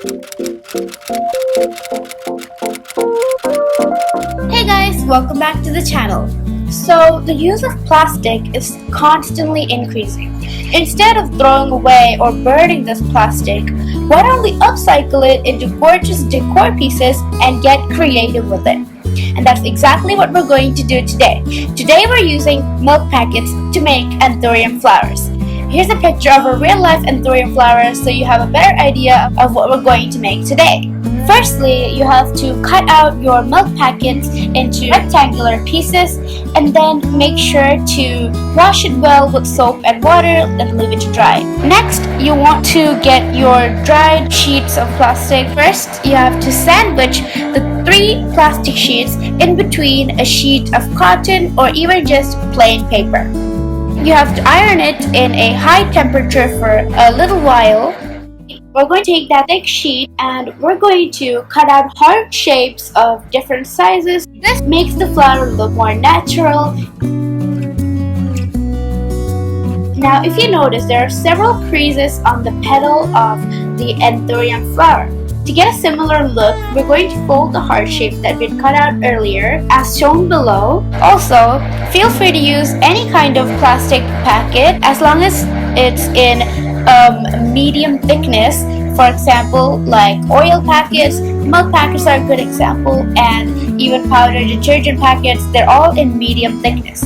Hey guys, welcome back to the channel. So, the use of plastic is constantly increasing. Instead of throwing away or burning this plastic, why don't we upcycle it into gorgeous decor pieces and get creative with it? And that's exactly what we're going to do today. Today we're using milk packets to make anthurium flowers. Here's a picture of a real-life anthurium flower so you have a better idea of what we're going to make today. Firstly, you have to cut out your milk packets into rectangular pieces and then make sure to wash it well with soap and water and leave it to dry. Next, you want to get your dried sheets of plastic. First, you have to sandwich the 3 plastic sheets in between a sheet of cotton or even just plain paper. You have to iron it in a high temperature for a little while. We're going to take that thick sheet and we're going to cut out heart shapes of different sizes. This makes the flower look more natural. Now, if you notice, there are several creases on the petal of the anthurium flower. To get a similar look, we're going to fold the heart shape that we cut out earlier as shown below. Also, feel free to use any kind of plastic packet as long as it's in medium thickness. For example, like oil packets, milk packets are a good example, and even powder detergent packets, they're all in medium thickness.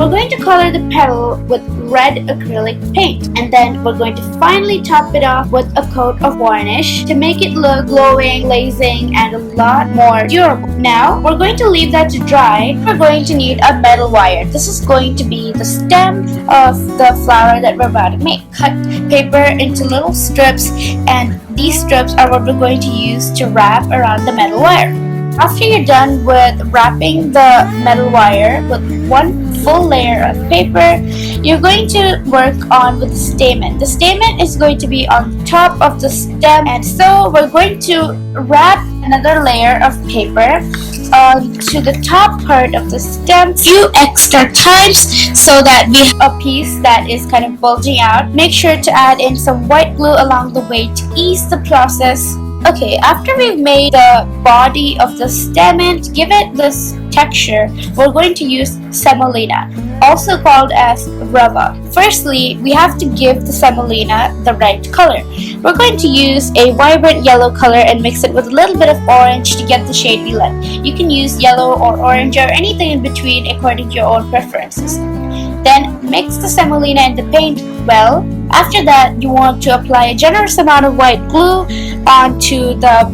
We're going to color the petal with red acrylic paint, and then we're going to finally top it off with a coat of varnish to make it look glowing, blazing, and a lot more durable. Now, we're going to leave that to dry. We're going to need a metal wire. This is going to be the stem of the flower that we're about to make. Cut paper into little strips, and these strips are what we're going to use to wrap around the metal wire. After you're done with wrapping the metal wire with one full layer of paper, you're going to work on with the stamen. The stamen is going to be on top of the stem, and so we're going to wrap another layer of paper to the top part of the stem a few extra times so that we have a piece that is kind of bulging out. Make sure to add in some white glue along the way to ease the process. Okay, after we've made the body of the stamen, to give it this texture, we're going to use semolina, also called as rubber. Firstly, we have to give the semolina the right color. We're going to use a vibrant yellow color and mix it with a little bit of orange to get the shade we like. You can use yellow or orange or anything in between according to your own preferences. Then mix the semolina and the paint well. After that, you want to apply a generous amount of white glue onto the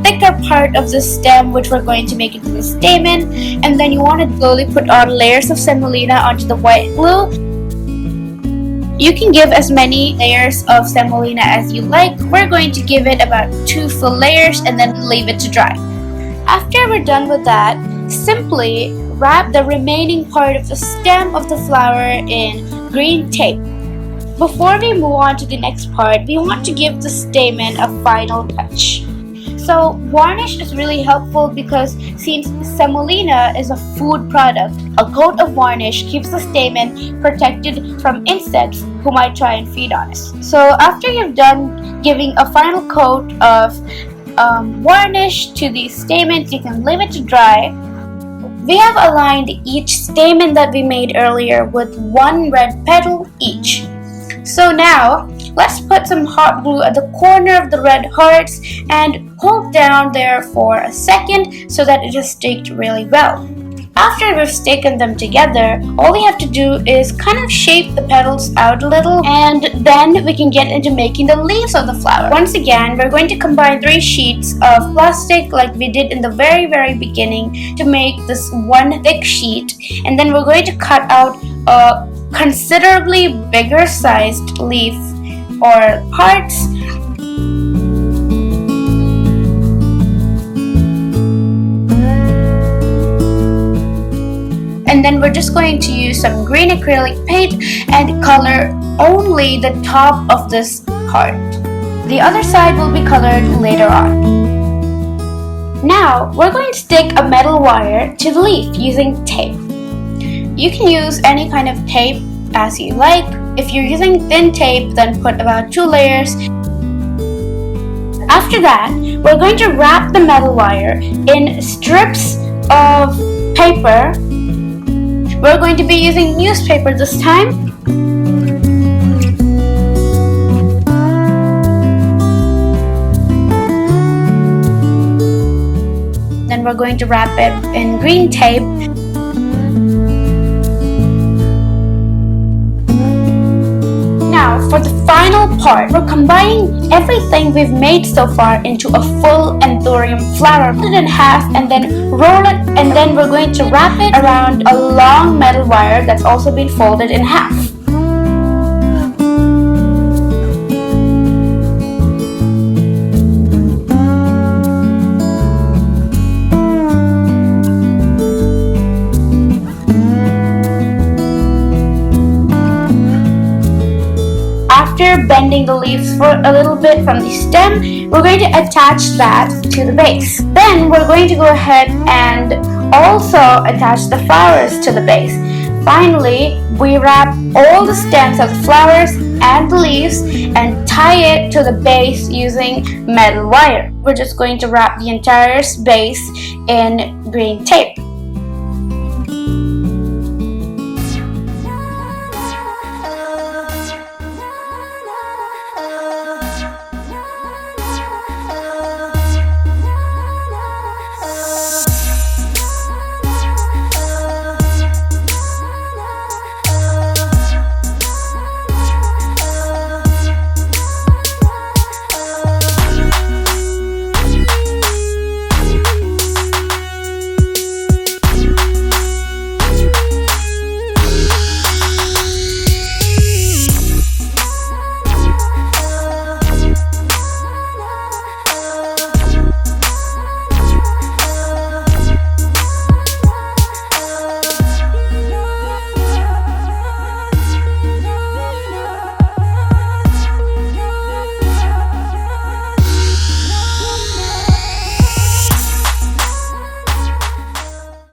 thicker part of the stem, which we're going to make into the stamen, and then you want to slowly put on layers of semolina onto the white glue. You can give as many layers of semolina as you like. We're going to give it about 2 full layers and then leave it to dry. After we're done with that, simply wrap the remaining part of the stem of the flower in green tape. Before we move on to the next part, we want to give the stamen a final touch. So varnish is really helpful because since semolina is a food product, a coat of varnish keeps the stamen protected from insects who might try and feed on it. So after you've done giving a final coat of varnish to these stamens, you can leave it to dry. We have aligned each stamen that we made earlier with 1 red petal each. So now, let's put some hot glue at the corner of the red hearts and hold down there for a second so that it is sticked really well. After we've sticking them together, all we have to do is kind of shape the petals out a little, and then we can get into making the leaves of the flower. Once again, we're going to combine 3 sheets of plastic like we did in the very beginning to make this one thick sheet, and then we're going to cut out a considerably bigger sized leaf or parts. And then we're just going to use some green acrylic paint and color only the top of this part. The other side will be colored later on. Now, we're going to stick a metal wire to the leaf using tape. You can use any kind of tape as you like. If you're using thin tape, then put about 2 layers. After that, we're going to wrap the metal wire in strips of paper. We're going to be using newspaper this time. Then we're going to wrap it in green tape. Now, for the final part, we're combining everything we've made so far into a full Anthurium flower. Fold it in half and then roll it, and then we're going to wrap it around a long metal wire that's also been folded in half. After bending the leaves for a little bit from the stem, we're going to attach that to the base. Then we're going to go ahead and also attach the flowers to the base. Finally, we wrap all the stems of the flowers and the leaves and tie it to the base using metal wire. We're just going to wrap the entire base in green tape.